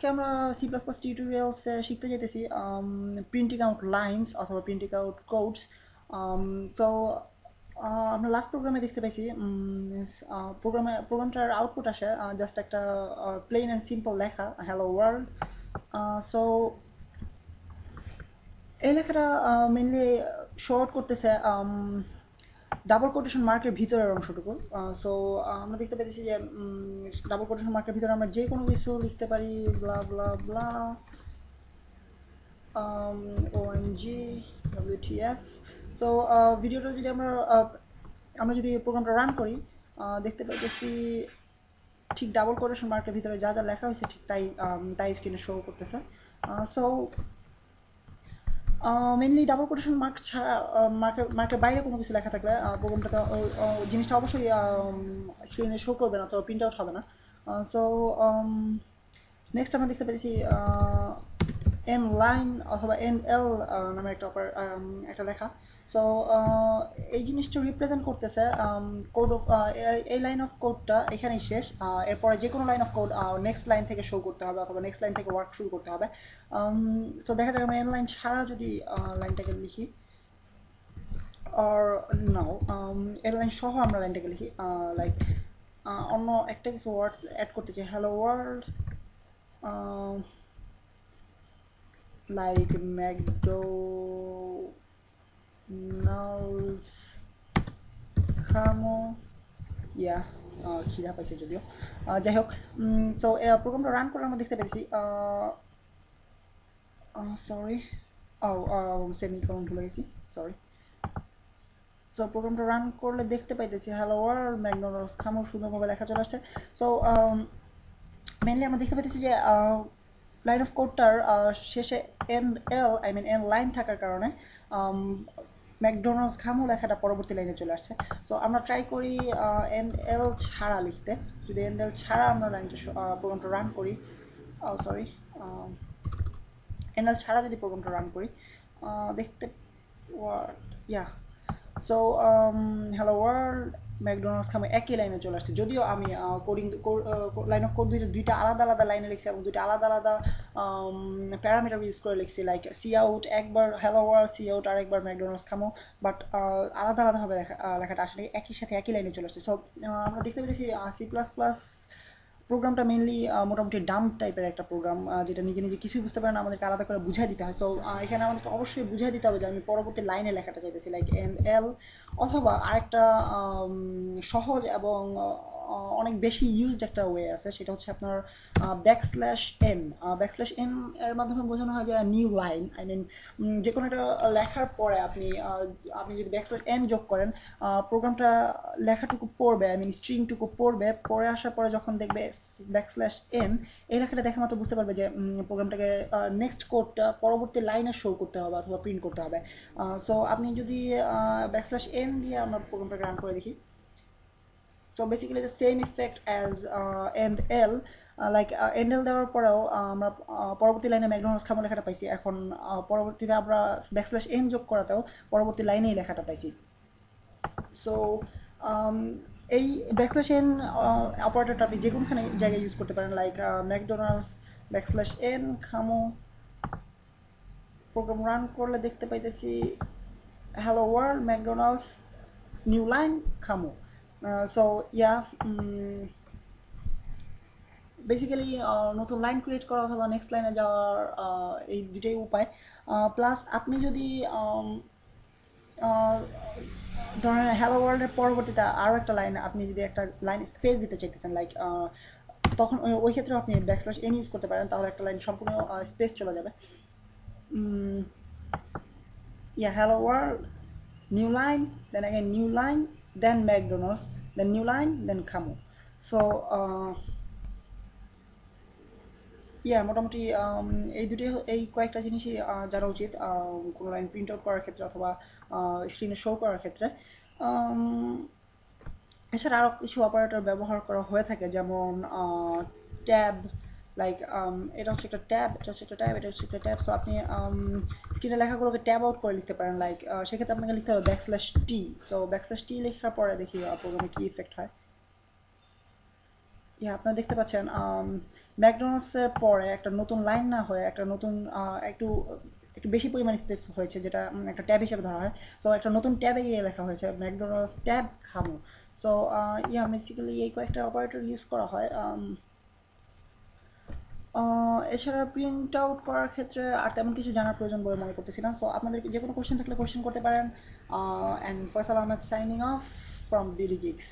আজকে আমরা C plus plus টিউটোরিয়ালসে শিখতে যেতেছি প্রিন্টিং আউট লাইনস অথবা প্রিন্টিং আউট কোডস। সো আমরা লাস্ট প্রোগ্রামে দেখতে পাইছি প্রোগ্রামটার আউটপুট আসে জাস্ট একটা প্লেন অ্যান্ড সিম্পল লেখা হ্যালো ওয়ার্ল্ড। সো এই লেখাটা মেনলি শর্ট করতেছে ডাবল কোটেশন মার্কের ভিতরের অংশটুকু। সো আমরা দেখতে পেতেছি যে ডাবল কোটেশন মার্কের ভিতরে আমরা যে কোনো কিছু লিখতে পারি, ব্লা ব্লা ব্লা, ওএমজি ডব্লিউটিএফ। সো ভিডিওটা যদি আমরা যদি প্রোগ্রামটা রান করি দেখতে পাইতেছি ঠিক ডাবল কোটেশন মার্কের ভিতরে যা যা লেখা হয়েছে ঠিক তাই স্ক্রিনে শো করতেছে। So mainly double quotation mark ছাড়া মার্কের বাইরে কোনো কিছু লেখা থাকলে প্রোগ্রামটাতে জিনিসটা অবশ্যই স্ক্রিনে শো করবে না, তো প্রিন্ট আউট হবে না। সো নেক্সট আমরা দেখতে পেয়েছি এন লাইন অথবা এন এল নামে একটা লেখা। সো এই জিনিসটা রিপ্রেজেন্ট করতেছে কোড অফ এই লাইন অফ কোডটা এখানেই শেষ, এরপরে যে কোনো line of code next line থেকে শো করতে হবে অথবা নেক্সট লাইন থেকে ওয়ার্ক শুরু করতে হবে। সো দেখা যাক আমরা এন লাইন ছাড়া যদি লাইনটাকে লিখি, আর নাও এন লাইন সহ আমরা লাইনটাকে লিখি, লাইক অন্য একটা কিছু ওয়ার্ড অ্যাড করতে চাই, হ্যালো ওয়ার্ল্ড, like McDonald's খামো, ইয়া খিদা পাইছে যদিও, যাই হোক। সো প্রোগ্রামটা রান করে আমরা দেখতে পেয়েছি, সরি সেমিকোলন ভুলে গেছি, সরি। সো প্রোগ্রামটা রান করলে দেখতে পাইতেছি হ্যালো ওয়ার্ল্ড ম্যাকডোনাল্ডস খামো সুন্দরভাবে লেখা চলে আসছে। সো মেনলি আমরা দেখতে পাইতেছি যে লাইন অফ কোডটার শেষে এন এল এন লাইন থাকার কারণে ম্যাকডোনাল্ডস খামো লেখাটা পরবর্তী লাইনে চলে আসছে। সো আমরা ট্রাই করি এন এল ছাড়া লিখতে। যদি এন এল ছাড়া আমরা লাইনটা প্রোগ্রামটা রান করি, সরি, এন এল ছাড়া যদি প্রোগ্রামটা রান করি দেখতে, ইয়া, সো হ্যালো ওয়ার্ল্ড ম্যাকডোনাল্ডস খামে একই লাইনে চলে আসছে, যদিও আমি কোডিং লাইন অফ কোড দুইটা আলাদা আলাদা লাইনে লিখছি এবং দুইটা আলাদা আলাদা প্যারামিটার ইউজ করে লিখছি, লাইক সি আউট একবার হ্যালো ওয়ার্ল্ড, সি আউট আর একবার ম্যাকডোনাল্ডস খামো, বাট আলাদা আলাদাভাবে লেখাটা আসলে একই সাথে একই লাইনে চলে আসছে। সো আমরা দেখতে পেয়েছি সি প্লাস প্লাস প্রোগ্রামটা মেনলি মোটামুটি ডাম্প টাইপের একটা প্রোগ্রাম, যেটা নিজে নিজে কিছুই বুঝতে পারে না, আমাদেরকে আলাদা করে বুঝাই দিতে হয়। সো এখানে আমাদেরকে অবশ্যই বুঝাই দিতে হবে যে আমি পরবর্তী লাইনে লেখাটা চাইতেছি, লাইক এন এল, অথবা আরেকটা সহজ এবং অনেক বেশি ইউজড একটা ওয়ে আছে, সেটা হচ্ছে আপনার ব্যাকস্ল্যাশ এন। ব্যাকস্ল্যাশ এন এর মাধ্যমে বোঝানো হয় যে নিউ লাইন, যে কোনো একটা লেখার পরে আপনি যদি ব্যাকস্ল্যাশ এন যোগ করেন, প্রোগ্রামটা লেখাটুকু পড়বে, স্ট্রিংটুকু পড়বে, পড়ে আসার পরে যখন দেখবে ব্যাকস্ল্যাশ এন, এই লেখাটা দেখা মাত্র বুঝতে পারবে যে প্রোগ্রামটাকে নেক্সট কোডটা পরবর্তী লাইনে শো করতে হবে অথবা প্রিন্ট করতে হবে। সো আপনি যদি ব্যাকস্ল্যাশ এন দিয়ে আমরা প্রোগ্রামটাকে রান করে দেখি, so basically the same effect as endl, like endl দেওয়ার পরেও আমরা পরবর্তী লাইনে ম্যাকডোনাল্ডস খামো লেখাটা পাইছি, এখন পরবর্তীতে আমরা ব্যাকস্ল্যাশ এন যোগ করাতেও পরবর্তী লাইনেই লেখাটা পাইছি। সো এই ব্যাকস্ল্যাশ এন অপারেটরটা আপনি যে কোনোখানে জায়গায় ইউজ করতে পারেন, লাইক ম্যাকডোনাল্ডস ব্যাকস্ল্যাশ এন খামো, প্রোগ্রাম রান করলে দেখতে পাইতেছি hello world McDonald's new line খামো। সো ইয়া, বেসিক্যালি নতুন লাইন ক্রিয়েট করা অথবা নেক্সট লাইনে যাওয়ার এই দুটাই উপায়। প্লাস আপনি যদি ধরেন হ্যালো ওয়ার্ল্ডের পরবর্তীতে আরও একটা লাইন, আপনি যদি একটা লাইন স্পেস দিতে চাইতেছেন, লাইক তখন ওই ক্ষেত্রে আপনি ব্যাকস্ল্যাশ এন ইউজ করতে পারেন, তাহলে একটা লাইন সম্পূর্ণ স্পেস চলে যাবে। Yeah, hello world new line, then again new line, then McDonald's, then new line, then খামো। সো ইয়া, মোটামুটি এই কয়েকটা জিনিসই জানা উচিত কোনো লাইন প্রিন্ট আউট করার ক্ষেত্রে অথবা স্ক্রিনে শো করার ক্ষেত্রে। এছাড়া আরও কিছু অপারেটর ব্যবহার করা হয়ে থাকে, যেমন ট্যাব, লাইক এটা হচ্ছে একটা ট্যাব, এটা হচ্ছে একটা ট্যাব, এটা হচ্ছে একটা ট্যাব। সো আপনি স্ক্রিনে লেখাগুলোকে ট্যাব আউট করে লিখতে পারেন, লাইক সেক্ষেত্রে আপনাকে লিখতে হবে ব্যাকস্ল্যাশ টি। সো ব্যাকস্ল্যাশ টি লেখার পরে দেখি প্রোগ্রামে কী ইফেক্ট হয়। ইয়া আপনারা দেখতে পাচ্ছেন ম্যাকডোনাল্ডসের পরে একটা নতুন লাইন না হয়ে একটা নতুন একটু একটু বেশি পরিমাণ স্পেস হয়েছে, যেটা একটা ট্যাব হিসেবে ধরা হয়। সো একটা নতুন ট্যাবে গিয়ে লেখা হয়েছে ম্যাকডোনাল্ডস ট্যাব খামু। সো ইয়া বেসিক্যালি এই কয়েকটা অপারেটর ইউজ করা হয়। এছাড়া প্রিন্ট আউট করার ক্ষেত্রে আর তেমন কিছু জানার প্রয়োজন বলে মনে করতেছি না। সো আপনাদের যে কোনো কোশ্চেন থাকলে কোশ্চেন করতে পারেন। And Faisal Ahmed signing off from BD gigs.